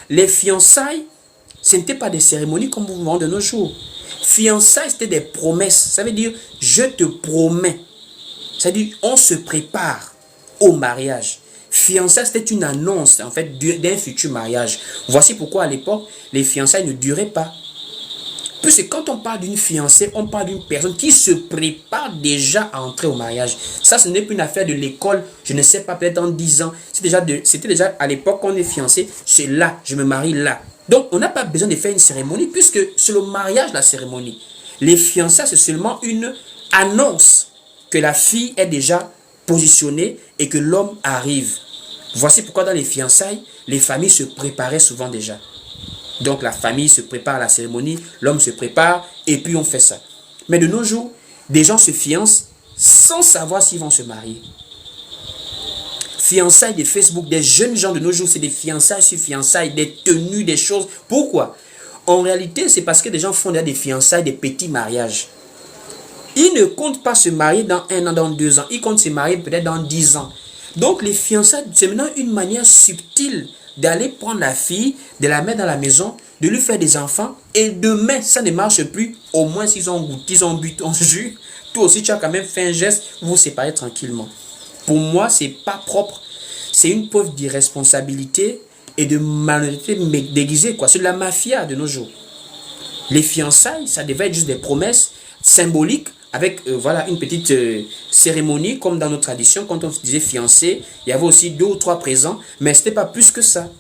Les fiançailles, ce n'était pas des cérémonies comme vous voyez de nos jours. Fiançailles, c'était des promesses. Ça veut dire, je te promets. C'est-à-dire, on se prépare au mariage. Fiançailles, c'était une annonce, en fait, d'un futur mariage. Voici pourquoi, à l'époque, les fiançailles ne duraient pas. Puisque quand on parle d'une fiancée, on parle d'une personne qui se prépare déjà à entrer au mariage. Ça, ce n'est plus une affaire de l'école, je ne sais pas, peut-être dans 10 ans. C'était déjà à l'époque, quand on est fiancé, c'est là, je me marie là. Donc, on n'a pas besoin de faire une cérémonie, puisque c'est le mariage, la cérémonie. Les fiançailles, c'est seulement une annonce que la fille est déjà positionnée et que l'homme arrive. Voici pourquoi dans les fiançailles, les familles se préparaient souvent déjà. Donc la famille se prépare à la cérémonie, l'homme se prépare et puis on fait ça. Mais de nos jours, des gens se fiancent sans savoir s'ils vont se marier. Fiançailles de Facebook, des jeunes gens de nos jours, c'est des fiançailles sur fiançailles, des tenues, des choses. Pourquoi? En réalité, c'est parce que des gens font des fiançailles, des petits mariages. Ils ne comptent pas se marier dans 1 an, dans 2 ans. Ils comptent se marier peut-être dans 10 ans. Donc les fiançailles, c'est maintenant une manière subtile d'aller prendre la fille, de la mettre dans la maison, de lui faire des enfants. Et demain, ça ne marche plus. Au moins, s'ils ont goûté, ils ont bu ton jus. Toi aussi, tu as quand même fait un geste, vous vous séparez tranquillement. Pour moi, c'est pas propre. C'est une preuve d'irresponsabilité et de malhonnêteté déguisée, quoi. C'est de la mafia de nos jours. Les fiançailles, ça devait être juste des promesses symboliques avec voilà, une petite cérémonie comme dans nos traditions. Quand on disait fiancé, il y avait aussi 2 ou 3 présents, mais ce n'était pas plus que ça.